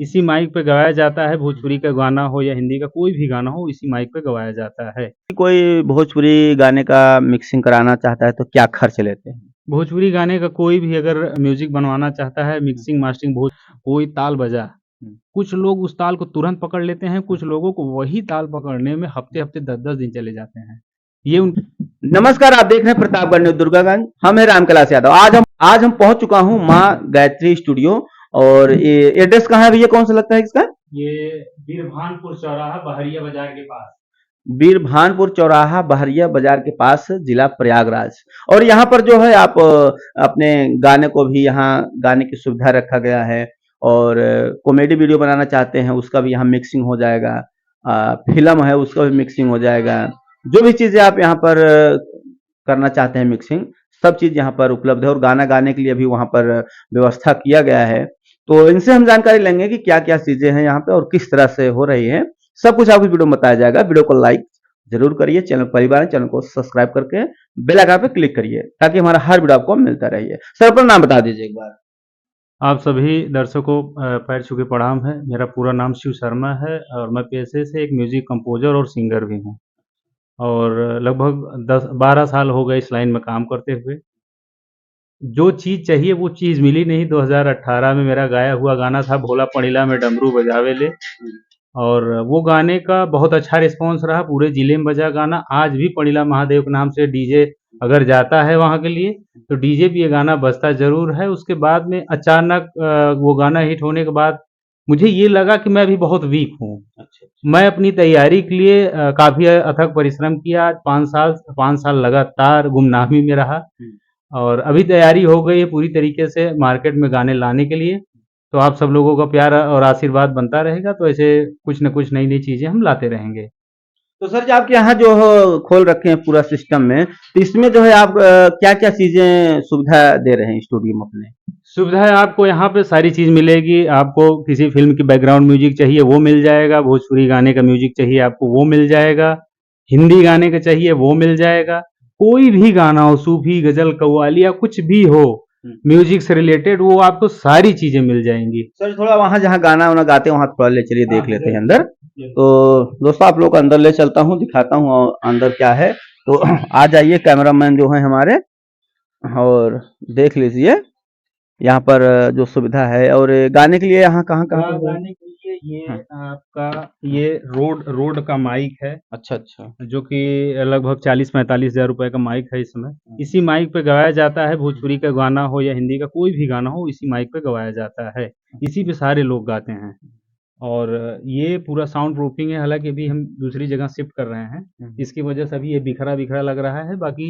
इसी माइक पे गवाया जाता है। भोजपुरी का गाना हो या हिंदी का कोई भी गाना हो, इसी माइक पे गवाया जाता है। कोई भोजपुरी गाने का मिक्सिंग कराना चाहता है तो क्या खर्च लेते हैं? भोजपुरी गाने का कोई भी अगर म्यूजिक बनवाना चाहता है, मिक्सिंग मास्टरिंग कोई ताल बजा, कुछ लोग उस ताल को तुरंत पकड़ लेते हैं, कुछ लोगों को वही ताल पकड़ने में हफ्ते-हफ्ते 10-10 दिन चले जाते हैं। ये उन नमस्कार, आप देख रहे हैं प्रतापगढ़ न्यूज़ दुर्गागंज। हम हैं रामकैलाश यादव। आज हम पहुंच चुका हूं माँ गायत्री स्टूडियो। और ये एड्रेस कहाँ है भैया, कौन सा लगता है इसका? ये बीरभानपुर चौराहा बहरिया बाजार के पास। बीरभानपुर चौराहा बहरिया बाजार के पास, जिला प्रयागराज। और यहाँ पर जो है आप अपने गाने को भी यहाँ गाने की सुविधा रखा गया है। और कॉमेडी वीडियो बनाना चाहते हैं उसका भी यहाँ मिक्सिंग हो जाएगा। फिल्म है उसका भी मिक्सिंग हो जाएगा। जो भी चीजें आप यहाँ पर करना चाहते हैं मिक्सिंग, सब चीज यहाँ पर उपलब्ध है। और गाना गाने के लिए भी वहाँ पर व्यवस्था किया गया है। तो इनसे हम जानकारी लेंगे कि क्या क्या चीजें हैं यहाँ पे और किस तरह से हो रही है। सब कुछ आपको वीडियो में बताया जाएगा। वीडियो को लाइक जरूर करिए, चैनल परिवार है, चैनल को सब्सक्राइब करके बेल आइकन पे क्लिक करिए ताकि हमारा हर वीडियो आपको मिलता रहिए। सर अपना नाम बता दीजिए एक बार। आप सभी दर्शकों पैर छू के प्रणाम है। मेरा पूरा नाम शिव शर्मा है और मैं पेशे से एक म्यूजिक कंपोजर और सिंगर भी हूँ। और लगभग 10-12 साल हो गए इस लाइन में काम करते हुए। जो चीज़ चाहिए वो चीज़ मिली नहीं। 2018 में मेरा गाया हुआ गाना था भोला पड़िला में डमरू बजावे ले, और वो गाने का बहुत अच्छा रिस्पॉन्स रहा। पूरे जिले में बजा गाना। आज भी पड़िला महादेव के नाम से डीजे अगर जाता है वहाँ के लिए तो डीजे भी ये गाना बजता ज़रूर है। उसके बाद में अचानक वो गाना हिट होने के बाद मुझे ये लगा कि मैं भी बहुत वीक हूँ। मैं अपनी तैयारी के लिए काफ़ी अथक परिश्रम किया। 5 साल लगातार गुमनामी में रहा और अभी तैयारी हो गई है पूरी तरीके से मार्केट में गाने लाने के लिए। तो आप सब लोगों का प्यार और आशीर्वाद बनता रहेगा, तो ऐसे कुछ न कुछ नई-नई चीज़ें हम लाते रहेंगे। तो सर जी आपके यहाँ जो हो खोल रखे हैं पूरा सिस्टम में, तो इसमें जो है आप क्या क्या चीजें सुविधा दे रहे हैं स्टूडियो में अपने? सुविधाएँ आपको यहाँ पे सारी चीज़ मिलेगी। आपको किसी फ़िल्म की बैकग्राउंड म्यूज़िक चाहिए वो मिल जाएगा, भोजपुरी गाने का म्यूज़िक चाहिए आपको वो मिल जाएगा, हिंदी गाने का चाहिए वो मिल जाएगा। कोई भी गाना हो, सूफ़ी, गज़ल, कव्वाली या कुछ भी हो, म्यूज़िक से रिलेटेड, वो आपको सारी चीज़ें मिल जाएँगी। सर थोड़ा वहाँ जहाँ गाना वाना गाते हैं वहाँ थोड़ा ले चलिए, देख लेते हैं अंदर। तो दोस्तों आप लोग को अंदर ले चलता हूँ, दिखाता हूँ और अंदर क्या है। तो आ जाइए, कैमरामैन जो है हमारे, और देख लीजिए यहाँ पर जो सुविधा है। और गाने के लिए यहाँ कहाँ कहाँ गाने के लिए ये आपका ये रोड का माइक है। अच्छा अच्छा। जो कि लगभग 40-45 हज़ार रुपए का माइक है इसमें। इसी माइक पे गवाया जाता है। भोजपुरी का गाना हो या हिंदी का कोई भी गाना हो, इसी माइक पे गवाया जाता है। इसी पे सारे लोग गाते हैं। और ये पूरा साउंड प्रूफिंग है। हालाँकि अभी हम दूसरी जगह शिफ्ट कर रहे हैं। इसकी वजह से अभी ये बिखरा-बिखरा लग रहा है। बाकी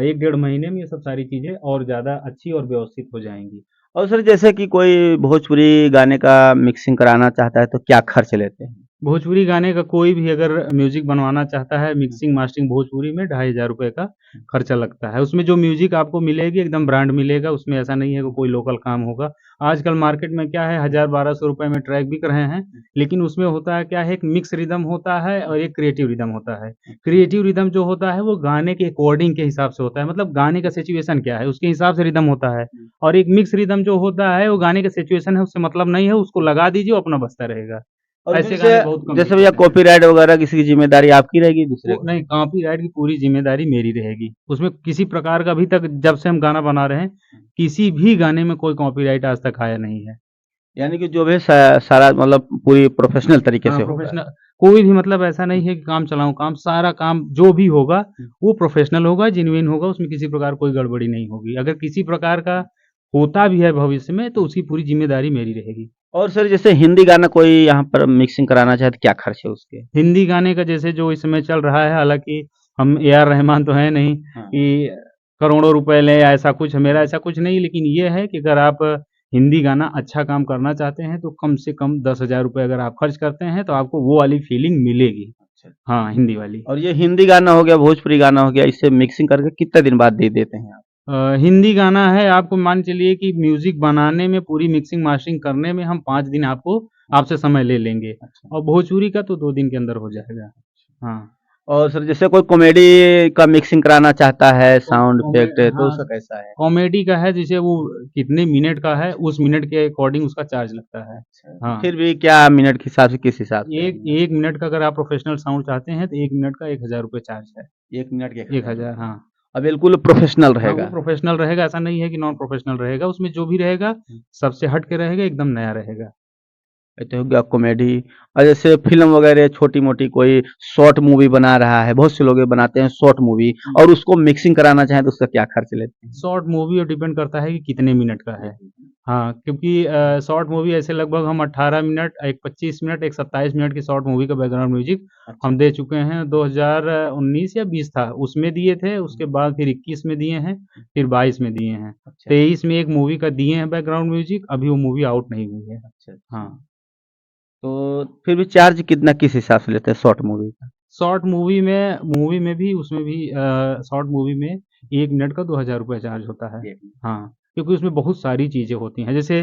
1 डेढ़ महीने में ये सब सारी चीज़ें और ज़्यादा अच्छी और व्यवस्थित हो जाएँगी। और सर जैसे कि कोई भोजपुरी गाने का मिक्सिंग कराना चाहता है तो क्या खर्च लेते हैं? भोजपुरी गाने का कोई भी अगर म्यूज़िक बनवाना चाहता है, मिक्सिंग मास्टरिंग भोजपुरी में 2500 रुपए का खर्चा लगता है। उसमें जो म्यूज़िक आपको मिलेगी एकदम ब्रांड मिलेगा। उसमें ऐसा नहीं है कि कोई लोकल काम होगा। आजकल मार्केट में क्या है 1000-1200 रुपए में ट्रैक बिक रहे हैं। लेकिन उसमें होता है क्या है, एक मिक्स रिदम होता है और एक क्रिएटिव रिदम होता है। क्रिएटिव रिदम जो होता है वो गाने के अकॉर्डिंग के हिसाब से होता है। मतलब गाने का सिचुएशन क्या है उसके हिसाब से रिदम होता है। और एक मिक्स रिदम जो होता है वो गाने का सिचुएशन है उससे मतलब नहीं है, उसको लगा दीजिए वो अपना बजता रहेगा। और ऐसे गाने बहुत कम जैसे बिकते भैया हैं। कॉपीराइट वगैरह किसी की जिम्मेदारी आपकी रहेगी दूसरे वो नहीं, कॉपीराइट की पूरी ज़िम्मेदारी मेरी रहेगी। उसमें किसी प्रकार का अभी तक जब से हम गाना बना रहे हैं, किसी भी गाने में कोई कॉपीराइट आज तक आया नहीं है। यानी कि जो भी सारा मतलब पूरी प्रोफेशनल तरीके हाँ, से होगा। प्रोफ़ेशनल कोई भी मतलब ऐसा नहीं है कि काम चलाऊँ काम, सारा काम जो भी होगा, वो प्रोफ़ेशनल होगा, जेन्युइन होगा, उसमें किसी प्रकार कोई गड़बड़ी नहीं होगी। अगर किसी प्रकार का होता भी है भविष्य में, तो उसकी पूरी ज़िम्मेदारी मेरी रहेगी। और सर जैसे हिंदी गाना कोई यहाँ पर मिक्सिंग कराना चाहे तो क्या खर्च है उसके? हिंदी गाने का जैसे जो इस समय चल रहा है, हालाँकि हम ए आर रहमान तो हैं नहीं कि करोड़ों रुपए लें या ऐसा कुछ, मेरा ऐसा कुछ नहीं। लेकिन ये है कि अगर आप हिंदी गाना अच्छा काम करना चाहते हैं, तो कम से कम 10,000 रुपए अगर आप खर्च करते हैं, तो आपको वो वाली फ़ीलिंग मिलेगी। हाँ, हिंदी वाली। और ये हिंदी गाना हो गया, भोजपुरी गाना हो गया, इससे मिक्सिंग करके कितने दिन बाद दे देते हैं आप? हिंदी गाना है, आपको मान चलिए कि म्यूज़िक बनाने में, पूरी मिक्सिंग मास्टरिंग करने में हम 5 दिन आपसे समय ले लेंगे। और भोजपुरी का तो 2 दिन के अंदर हो जाएगा। हाँ। और सर जैसे कोई कॉमेडी का मिक्सिंग कराना चाहता है, साउंड कॉमे इफेक्ट, तो हाँ, उसका कैसा है? कॉमेडी का है जैसे वो कितने मिनट का है, उस मिनट के अकॉर्डिंग उसका चार्ज लगता है। अच्छा, तो हाँ, फिर भी क्या मिनट के हिसाब से, किस हिसाब से है? 1 मिनट का अगर आप प्रोफ़ेशनल साउंड चाहते हैं, तो 1 मिनट का ₹1000 चार्ज है। 1 मिनट के 1000 ₹1000। हाँ। बिल्कुल प्रोफेशनल हाँ, वो रहेगा। प्रोफ़ेशनल रहेगा, ऐसा नहीं है कि नॉन प्रोफ़ेशनल रहेगा, उसमें जो भी रहेगा, हुँ। सबसे हट के रहेगा, एकदम नया रहेगा। ये तो हो गया कॉमेडी। और जैसे फ़िल्म वगैरह छोटी-मोटी कोई शॉर्ट मूवी बना रहा है, बहुत से लोग ये बनाते हैं शॉर्ट मूवी, हुँ। और उसको मिक्सिंग कराना चाहें तो उसका क्या खर्च लेते हैं? शॉर्ट मूवी और डिपेंड करता है कि कितने मिनट का है। हाँ, क्योंकि शॉर्ट मूवी ऐसे लगभग हम 18 मिनट, एक 25 मिनट, एक 27 मिनट की शॉर्ट मूवी का बैकग्राउंड म्यूज़िक अच्छा, हम दे चुके हैं। 2019 या 20 था, उसमें दिए थे, उसके बाद फिर 21 में दिए हैं, फिर 22 में दिए हैं। अच्छा, 23 में एक मूवी का दिए हैं बैकग्राउंड म्यूज़िक, अभी वो मूवी आउट नहीं हुई है। अच्छा, अच्छा। हाँ, तो फिर भी चार्ज कितना, किस हिसाब से लेते हैं शॉर्ट मूवी का? शॉर्ट मूवी में भी उसमें भी शॉर्ट मूवी में 1 मिनट का ₹2000 चार्ज होता है। एक मिनट। हाँ, क्योंकि उसमें बहुत सारी चीज़ें होती हैं, जैसे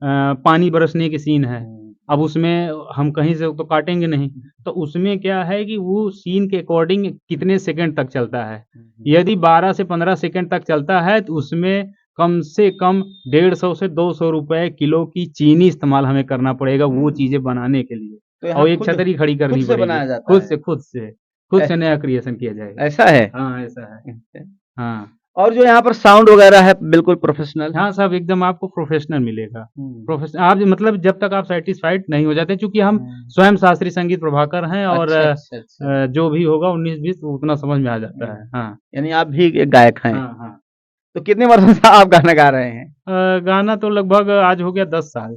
पानी बरसने की सीन है, हुँ, अब उसमें हम कहीं से तो काटेंगे नहीं, तो उसमें क्या है कि वो सीन के अकॉर्डिंग कितने सेकंड तक चलता है। हुँ, हुँ। यदि 12 से 15 सेकंड तक चलता है, तो उसमें कम से कम 150 से ₹200 किलो की चीनी इस्तेमाल हमें करना पड़ेगा वो हुँ। चीज़ें बनाने के लिए, तो यहाँ और एक खुद छतरी खड़ी खुद करनी से पड़ेगी। बनाया जाता खुद है? से खुद से, खुद ऐ से नया क्रिएशन किया जाएगा। ऐसा है? हाँ, ऐसा है। अच्छा। हाँ। और जो यहाँ पर साउंड वगैरह है बिल्कुल प्रोफेशनल? हाँ, सब एकदम आपको प्रोफ़ेशनल मिलेगा। हुँ। आप मतलब जब तक आप सैटिस्फाइड नहीं हो जाते, चूँकि हम हुँ। स्वयं शास्त्रीय संगीत प्रभाकर हैं, और अच्छा, अच्छा, अच्छा। जो भी होगा 19-20 उतना समझ में आ जाता है। हुँ। हाँ। यानी आप भी एक गायक हैं। हाँ, हाँ। तो कितने वर्षों से आप गाना गा रहे हैं? गाना तो लगभग आज हो गया 10 साल।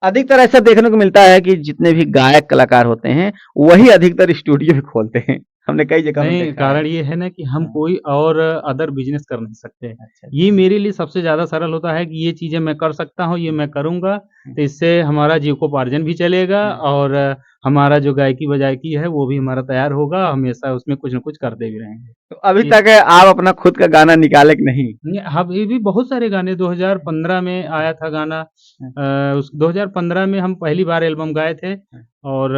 अधिकतर ऐसा देखने को मिलता है कि जितने भी गायक कलाकार होते हैं, वही अधिकतर स्टूडियो भी खोलते हैं। हमने कई जगह पर नहीं, देखा है। कारण ये है ना कि हम हाँ। कोई और अदर बिज़नेस कर नहीं सकते। अच्छा, ये अच्छा। मेरे लिए सबसे ज़्यादा सरल होता है कि ये चीज़ें मैं कर सकता हूँ, ये हुँ, मैं करूँगा, हुँ, तो इससे हमारा जीविकोपार्जन भी चलेगा, हुँ। और हमारा जो गायकी-बजायकी है, वो भी हमारा तैयार होगा, हमेशा उसमें कुछ न कुछ करते भी रहेंगे। तो अभी ये तक आप अपना खुद का गाना निकाले कि नहीं? अभी भी बहुत सारे गाने 2015 में आया था गाना, हुँ, उस 2015 में हम पहली बार एल्बम गाए थे, हुँ, और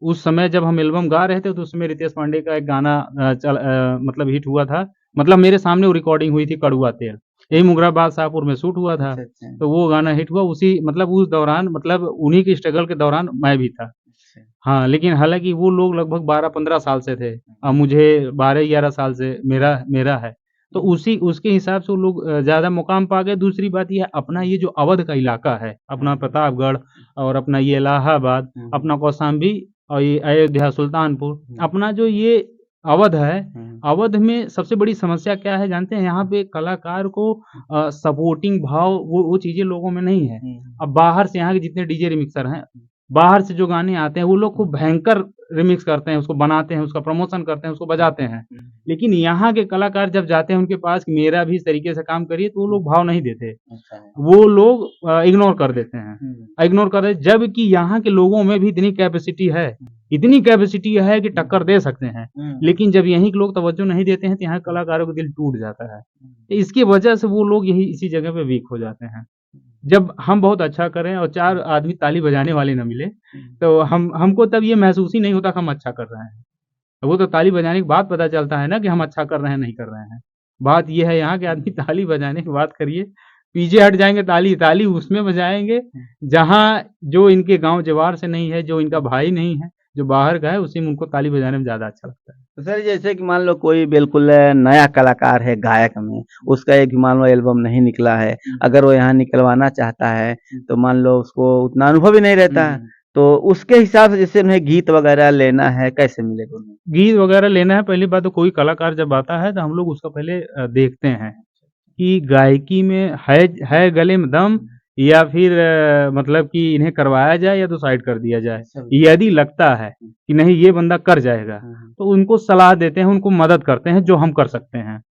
उस समय जब हम एल्बम गा रहे थे, तो उसमें रितेश पांडे का एक गाना मतलब हिट हुआ था। मतलब मेरे सामने वो रिकॉर्डिंग हुई थी, कड़वा तेल। यही अच्छा, मुगराबाद शाहपुर में शूट हुआ था। अच्छा, अच्छा, तो वो गाना हिट हुआ, उसी मतलब उस दौरान, मतलब उन्हीं की स्ट्रगल के दौरान मैं भी था। अच्छा। हाँ, लेकिन हालाँकि वो लोग लगभग 12-15 साल से थे। हुँ, मुझे 12-11 साल से मेरा मेरा है। तो हुँ, उसी उसके हिसाब से वो लोग ज़्यादा मुकाम पा गए। दूसरी बात ये है, अपना ये जो अवध का इलाका है, अपना हाँ, प्रतापगढ़ और अपना ये इलाहाबाद, हुँ, अपना कौशाम्बी और ये अयोध्या, सुल्तानपुर, हुँ, अपना जो ये अवध है, हुँ, अवध में सबसे बड़ी समस्या क्या है जानते हैं? यहाँ पे कलाकार को सपोर्टिंग भाव वो चीज़ें लोगों में नहीं है। हुँ, अब बाहर से यहाँ के जितने डीजे रिमिक्सर हैं, बाहर से जो गाने आते हैं, वो लोग हुँ, खूब भयंकर रिमिक्स करते हैं, उसको बनाते हैं, उसका प्रमोशन करते हैं, उसको बजाते हैं। हुँ, लेकिन यहाँ के कलाकार जब जाते हैं उनके पास कि मेरा भी इस तरीके से काम करिए, तो वो हुँ, लोग भाव नहीं देते। ऐसा है। वो लोग इग्नोर कर देते हैं। हुँ, इग्नोर कर दें, जबकि यहाँ के लोगों में भी इतनी कैपेसिटी है कि हुँ, टक्कर दे सकते हैं। हुँ, लेकिन जब यहीं के लोग तवज्जो नहीं देते हैं, तो यहाँ के कलाकारों का दिल टूट जाता है। हुँ, तो इसकी वजह से वो लोग यही इसी जगह पे वीक हो जाते हैं। जब हम बहुत अच्छा करें और 4 आदमी ताली बजाने वाले ना मिले, हुँ, तो हमको तब ये महसूस ही नहीं होता कि हम अच्छा कर रहे हैं। वो तो ताली बजाने के बाद पता चलता है ना कि हम अच्छा कर रहे हैं, नहीं कर रहे हैं। बात ये है, यहाँ के आदमी ताली बजाने की बात करिए, पीछे हट जाएँगे, ताली ताली उसमें बजाएँगे, हुँ। जहाँ जो इनके गाँव जवार से नहीं है, जो इनका भाई नहीं है, जो बाहर का है, उसी में उनको ताली बजाने में ज़्यादा अच्छा लगता है। तो सर जैसे कि मान लो कोई बिल्कुल नया कलाकार है गायक में, उसका एक मान लो एल्बम नहीं निकला है, हुँ, अगर वो यहाँ निकलवाना चाहता है, हुँ, तो मान लो उसको उतना अनुभव ही नहीं हुँ, रहता है, हुँ। तो उसके हिसाब से जैसे उन्हें गीत वगैरह लेना है, कैसे मिलेगा उन्हें? गीत वगैरह लेना है, पहली बात तो कोई कलाकार जब आता है, तो हम लोग उसका पहले देखते हैं कि गायकी में है गले में दम, या फिर मतलब कि इन्हें करवाया जाए या तो साइड कर दिया जाए। अच्छा। यदि लगता है कि नहीं ये बंदा कर जाएगा, हुँ, हुँ। तो उनको सलाह देते हैं, उनको मदद करते हैं जो हम कर सकते हैं।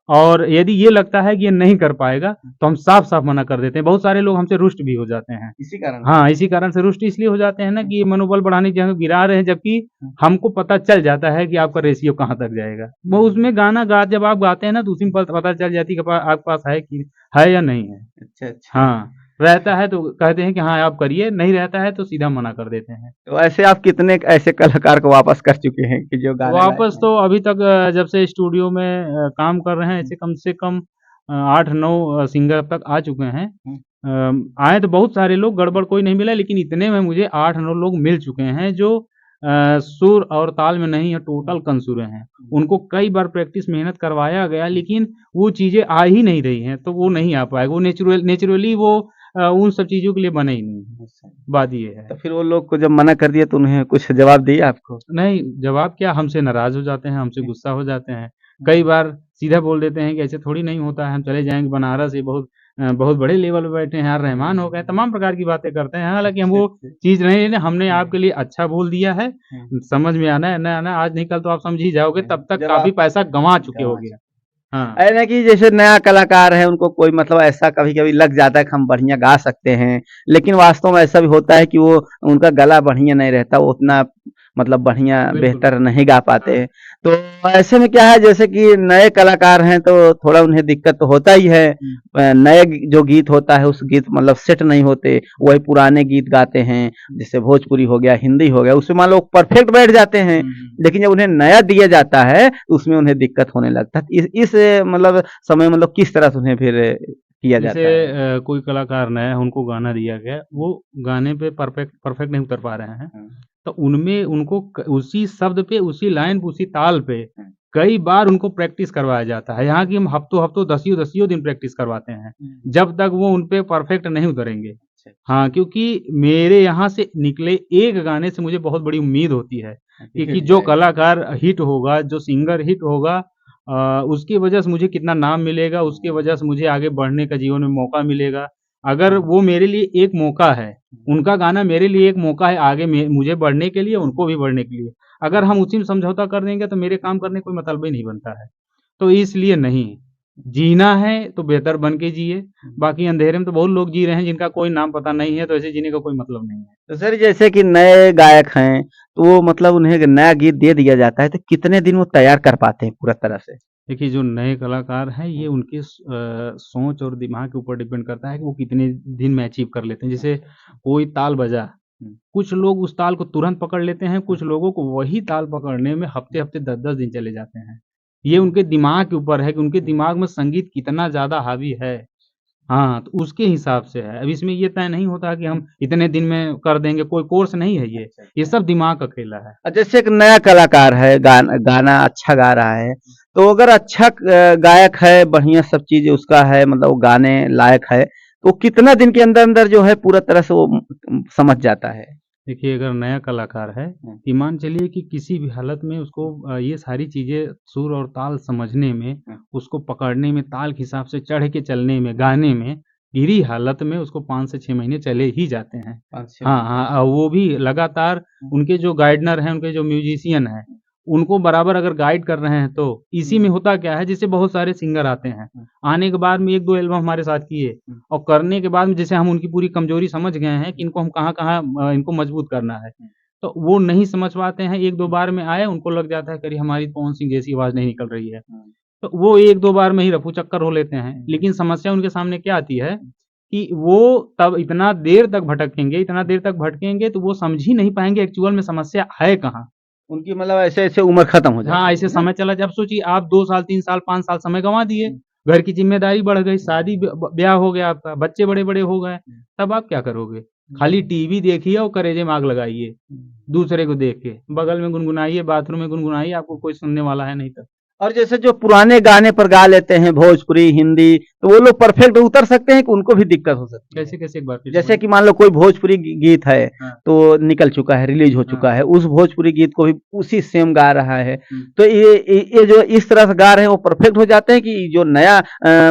और यदि ये लगता है कि ये नहीं कर पाएगा, तो हम साफ-साफ मना कर देते हैं। बहुत सारे लोग हमसे रुष्ट भी हो जाते हैं। इसी कारण से। हाँ, इसी कारण से रुष्ट इसलिए हो जाते हैं ना कि ये मनोबल बढ़ाने की जगह गिरा रहे हैं, जबकि हुँ, हमको पता चल जाता है कि आपका रेशियो कहाँ तक जाएगा। वो हुँ। उसमें गाना जब आप गाते हैं ना, तो उसी में पता चल जाती है कि आपके पास है या नहीं है। अच्छा, अच्छा। हाँ, रहता है तो कहते हैं कि हाँ आप करिए, नहीं रहता है तो सीधा मना कर देते हैं। तो ऐसे आप कितने ऐसे कलाकार को वापस कर चुके हैं कि जो गाने लायक वापस नहीं? तो अभी तक जब से स्टूडियो में काम कर रहे हैं ऐसे कम से कम 8-9 सिंगर अब तक आ चुके हैं। हुँ, आए तो बहुत सारे लोग, गड़बड़ कोई नहीं मिला, लेकिन इतने में मुझे 8-9 लोग मिल चुके हैं जो सुर और ताल में नहीं है, टोटल कमज़ोर हैं। उनको कई बार प्रैक्टिस मेहनत करवाया गया लेकिन वो चीज़ें आ ही नहीं रही हैं, तो वो नहीं आ पाएगा। वो नेचुरली वो उन सब चीज़ों के लिए बने ही नहीं हैं। अच्छा। बात ये है। तो फिर वो लोग को जब मना कर दिया तो उन्हें कुछ जवाब दिया आपको? नहीं, जवाब क्या, हमसे नाराज़ हो जाते हैं, हमसे गुस्सा हो जाते हैं। कई बार सीधा बोल देते हैं कि ऐसे थोड़ी नहीं होता है, हम चले जाएँगे बनारस, ये बहुत बड़े लेवल पे बैठे हैं यार, रहमान हो गए, तमाम प्रकार की बातें करते हैं। हालाँकि हम अच्छा, वो अच्छा। चीज़ नहीं लेना, हमने हुँ, आपके लिए अच्छा बोल दिया है, हुँ, समझ में आना है, ना आना, आज नहीं कल तो आप समझ ही जाओगे, हुँ। तब तक जब काफ़ी आप पैसा गँवा चुके गँवा होगे। चुके हाँ। है ना कि जैसे नया कलाकार है उनको कोई मतलब ऐसा कभी-कभी लग जाता है कि हम बढ़िया गा सकते हैं, लेकिन वास्तव में ऐसा भी होता है कि वो उनका गला बढ़िया नहीं रहता, वो उतना मतलब बढ़िया बिल्कुल, बेहतर बिल्कुल। नहीं गा पाते हाँ। हैं। तो ऐसे में क्या है जैसे कि नए कलाकार हैं तो थोड़ा उन्हें दिक्कत तो होता ही है। हुँ, नए जो गीत होता है उस गीत मतलब सेट नहीं होते, वही पुराने गीत गाते हैं, जैसे भोजपुरी हो गया, हिंदी हो गया, उसमें मान लो परफेक्ट बैठ जाते हैं। हुँ, हुँ। लेकिन जब उन्हें नया दिया जाता है तो उसमें उन्हें दिक्कत होने लगता है। इस मतलब समय मतलब किस तरह से उन्हें फिर किया जैसे जाता है? कोई कलाकार नया है, उनको गाना दिया गया, वो गाने पे परफेक्ट परफेक्ट नहीं उतर पा रहे हैं। हुँ, तो उनमें उनको उसी शब्द पे, उसी लाइन पे, उसी ताल पे हुँ, कई बार उनको प्रैक्टिस करवाया जाता है। यहाँ की हम हफ्तों हफ्तों, दसियों दसियों दिन प्रैक्टिस करवाते हैं, हुँ। जब तक वो उन पे परफेक्ट नहीं उतरेंगे। अच्छा, हाँ, क्योंकि मेरे यहाँ से निकले एक गाने से मुझे बहुत बड़ी उम्मीद होती है कि कि हिट जो जाएगा। कलाकार हिट होगा, जो सिंगर हिट होगा, उसकी वजह से मुझे कितना नाम मिलेगा, उसकी वजह से मुझे आगे बढ़ने का जीवन में मौका मिलेगा। अगर हुँ, वो मेरे लिए एक मौका है, हुँ, उनका गाना मेरे लिए एक मौका है आगे मुझे बढ़ने के लिए, उनको भी बढ़ने के लिए। अगर हम उसी में समझौता कर देंगे तो मेरे काम करने का कोई मतलब ही नहीं बनता है। तो इसलिए नहीं, जीना है तो बेहतर बन के जिए, हुँ। बाकी अंधेरे में तो बहुत लोग जी रहे हैं जिनका कोई नाम पता नहीं है, तो ऐसे जीने का कोई मतलब नहीं है। तो सर जैसे कि नए गायक हैं, तो वो मतलब उन्हें नया गीत दे दिया जाता है, तो कितने दिन वो तैयार कर पाते हैं पूरा तरह से? देखिए, जो नए कलाकार हैं ये हुँ, उनकी सोच और दिमाग के ऊपर डिपेंड करता है कि वो कितने दिन में अचीव कर लेते हैं। जैसे कोई ताल बजा, हुँ, कुछ लोग उस ताल को तुरंत पकड़ लेते हैं, हुँ, कुछ लोगों को वही ताल पकड़ने में हफ्ते-हफ्ते, 10-10 दिन चले जाते हैं। ये हुँ, उनके दिमाग के ऊपर है कि उनके हुँ। दिमाग में संगीत कितना ज़्यादा हावी है। हाँ, तो उसके हिसाब से है। अब इसमें ये तय नहीं होता कि हम इतने दिन में कर देंगे, कोई कोर्स नहीं है ये। अच्छा, ये अच्छा। सब दिमाग का खेला है। जैसे एक नया कलाकार है, गाना अच्छा गा रहा है, तो अगर अच्छा गायक है, बढ़िया सब चीज़ उसका है, मतलब वो गाने लायक है, तो कितना दिन के अंदर-अंदर जो है पूरा तरह से वो समझ जाता है? देखिए, अगर नया कलाकार है, हुँ, ये मान चलिए कि किसी भी हालत में उसको ये सारी चीज़ें सुर और ताल समझने में, हुँ, उसको पकड़ने में, ताल के हिसाब से चढ़ के चलने में, गाने में, गिरी हालत में उसको 5 से 6 महीने चले ही जाते हैं। 5-6 हाँ, महीने। हाँ, वो भी लगातार हुँ, उनके जो गाइडनर हैं, उनके जो म्यूजिशियन हैं, हुँ, उनको बराबर अगर गाइड कर रहे हैं तो इसी हुँ, में होता क्या है, जैसे बहुत सारे सिंगर आते हैं, हुँ, आने के बाद में 1-2 एल्बम हमारे साथ किए हुँ, और करने के बाद में जैसे हम उनकी पूरी कमजोरी समझ गए हैं कि इनको हम कहाँ-कहाँ इनको मजबूत करना है। हुँ, तो वो नहीं समझ पाते हैं, 1-2 बार में आए, उनको लग जाता है कि अरे! हमारी पवन सिंह जैसी आवाज़ नहीं निकल रही है। हुँ, तो वो 1-2 बार में ही रफू-चक्कर हो लेते हैं। हुँ, लेकिन समस्या उनके सामने क्या आती है हुँ। कि वो तब इतना देर तक भटकेंगे, इतना देर तक भटकेंगे तो वो समझ ही नहीं पाएँगे एक्चुअल में समस्या है कहाँ? उनकी मतलब ऐसे-ऐसे उम्र खत्म हो हाँ, जाती ऐसे है ना? समय चला जाए। अब सोचिए आप 2 साल, 3 साल, 5 साल समय गँवा दिए, हुँ, घर की ज़िम्मेदारी बढ़ गई, हुँ, शादी ब्याह हो गया आपका, बच्चे बड़े-बड़े हो गए, हुँ, तब आप क्या करोगे? हुँ, खाली टीवी देखिए और कलेजे में आग लगाइए, हुँ। दूसरे को देख के। बगल में गुनगुनाइए, बाथरूम में गुनगुनाइए, आपको कोई सुनने वाला है नहीं तब। और जैसे जो पुराने गाने पर गा लेते हैं भोजपुरी, हिंदी, तो वो लोग परफेक्ट उतर सकते हैं कि उनको भी दिक्कत हो सकती है? कैसे-कैसे एक बार फिर से जैसे बोलिए? कि मान लो कोई भोजपुरी गीत है, हाँ, तो निकल चुका है, रिलीज़ हो हाँ। चुका है, उस भोजपुरी गीत को भी उसी सेम गा रहा है। हुँ। तो ये जो इस तरह से गा रहे हैं वो परफेक्ट हो जाते हैं कि जो नया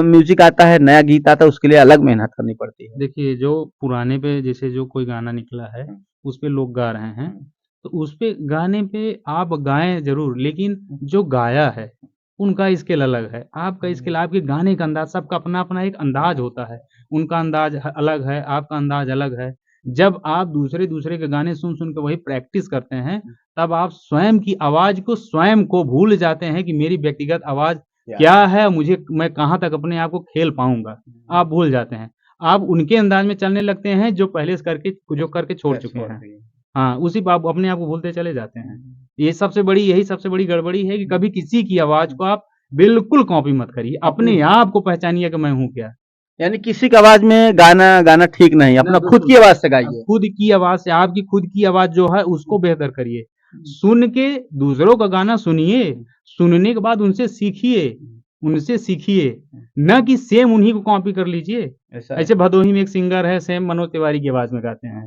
म्यूज़िक आता है, नया गीत आता है उसके लिए अलग मेहनत करनी पड़ती है? देखिए, जो पुराने पे जैसे जो कोई गाना निकला है, हुँ, उस पे लोग गा रहे हैं, हुँ, तो उस पे गाने पे आप गाएँ ज़रूर, लेकिन हुँ, जो गाया है, उनका स्केल अलग है। आपका हुँ, स्केल, आपके गाने का अंदाज़, सबका अपना-अपना एक अंदाज़ होता है। उनका अंदाज़ अलग है, आपका अंदाज़ अलग है। जब आप दूसरे-दूसरे के गाने सुन-सुन के वही प्रैक्टिस करते हैं, हुँ। तब आप स्वयं की आवाज़ को स्वयं को भूल जाते हैं कि मेरी व्यक्तिगत आवाज़ क्या क्या है, मुझे मैं कहाँ तक अपने आप को खेल पाऊँगा। हुँ, आप भूल जाते हैं। आप उनके अंदाज में चलने लगते हैं जो पहले से करके जो करके छोड़ चुके हैं। हाँ, उसी पे आप अपने आप को भूलते चले जाते हैं। यही सबसे बड़ी गड़बड़ी है कि कभी किसी की आवाज़ को आप बिल्कुल कॉपी मत करिए। अपने आप को पहचानिए कि मैं हूँ क्या। यानी किसी की आवाज में गाना गाना ठीक नहीं, अपना खुद की आवाज से गाइए। खुद की आवाज़ से आपकी खुद की आवाज़ जो है उसको बेहतर करिए। सुन के दूसरों का गाना सुनिए, सुनने के बाद उनसे सीखिए, ना कि सेम उन्हीं को कॉपी कर लीजिए। ऐसे भदोही में एक सिंगर है, सेम मनोज तिवारी की आवाज़ में गाते हैं।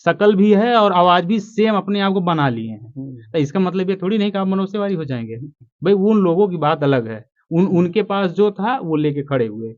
शकल भी है और आवाज़ भी सेम अपने आप को बना लिए हैं। तो इसका मतलब ये थोड़ी नहीं कि आप मनोज तिवारी हो जाएँगे। भई उन लोगों की बात अलग है। उनके पास जो था वो लेके खड़े हुए।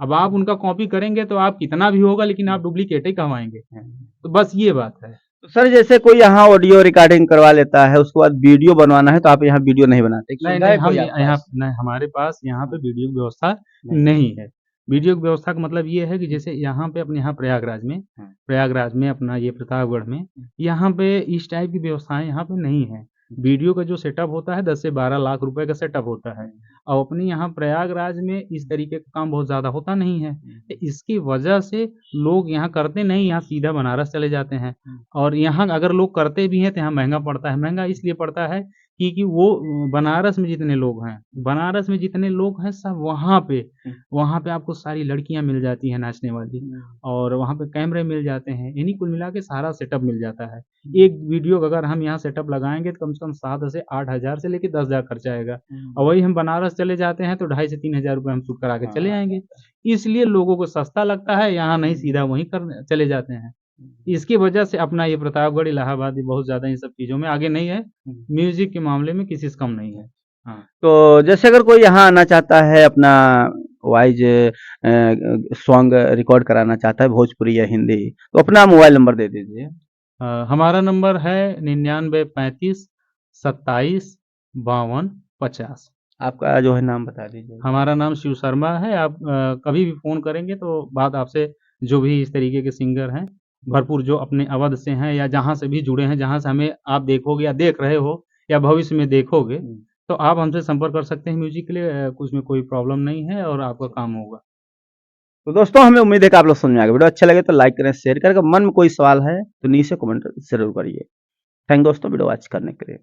अब आप उनका कॉपी करेंगे तो आप कितना भी होगा लेकिन आप डुप्लीकेट ही कहवाएँगे। तो बस ये बात है। तो सर जैसे कोई यहाँ ऑडियो रिकॉर्डिंग करवा लेता है, उसके बाद वीडियो बनवाना है तो आप यहाँ वीडियो नहीं बनाते? एक नहीं, सुविधा नहीं, है हम कोई आपके यहाँ पास? नहीं, हमारे पास यहाँ पे वीडियो की व्यवस्था नहीं। नहीं है। वीडियो की व्यवस्था का मतलब ये है कि जैसे यहाँ पे अपने यहाँ प्रयागराज में अपना ये प्रतापगढ़ में, यहाँ पे इस टाइप की व्यवस्थाएँ यहाँ पे नहीं है। वीडियो का जो सेटअप होता है 10 से 12 लाख रुपए का सेटअप होता है और अपने यहाँ प्रयागराज में इस तरीके का काम बहुत ज़्यादा होता नहीं है। तो इसकी वजह से लोग यहाँ करते नहीं, यहाँ सीधा बनारस चले जाते हैं और यहाँ अगर लोग करते भी हैं तो यहाँ महँगा पड़ता है। महँगा इसलिए पड़ता है कि वो बनारस में जितने लोग हैं सब वहाँ पे आपको सारी लड़कियाँ मिल जाती हैं नाचने वाली और वहाँ पे कैमरे मिल जाते हैं, इन्हीं कुल मिला के सारा सेटअप मिल जाता है। एक वीडियो का अगर हम यहाँ सेटअप लगाएँगे तो कम से कम 7 से 8,000 से लेके 10,000 खर्चा आएगा और वही हम बनारस चले जाते हैं तो 2,500 से 3,000 रुपए हम शूट करा के चले आएँगे। इसलिए लोगों को सस्ता लगता है, यहाँ नहीं सीधा वहीं कर चले जाते हैं। इसकी वजह से अपना ये प्रतापगढ़, इलाहाबाद ये बहुत ज़्यादा इन सब चीज़ों में आगे नहीं है। म्यूज़िक के मामले में किसी से कम नहीं है। हाँ। तो जैसे अगर कोई यहाँ आना चाहता है अपना वॉइस सॉन्ग रिकॉर्ड कराना चाहता है भोजपुरी या हिंदी, तो अपना मोबाइल नंबर दे दीजिए। हमारा नंबर है 99 35 27 52 50। आपका जो है नाम बता दीजिए। हमारा नाम शिव शर्मा है। आप कभी भी फ़ोन करेंगे तो बात आपसे जो भी इस तरीके के सिंगर हैं, भरपूर जो अपने अवध से हैं या जहाँ से भी जुड़े हैं, जहाँ से हमें आप देखोगे या देख रहे हो या भविष्य में देखोगे, तो आप हमसे संपर्क कर सकते हैं म्यूज़िक के लिए। उसमें कोई प्रॉब्लम नहीं है और आपका काम होगा। तो दोस्तों हमें उम्मीद है कि आप लोग समझ में आ गए। वीडियो अच्छा लगे तो लाइक करें, शेयर करें। अगर मन में कोई सवाल है तो नीचे कमेंट ज़रूर करिए। थैंक दोस्तों वीडियो वॉच करने के लिए।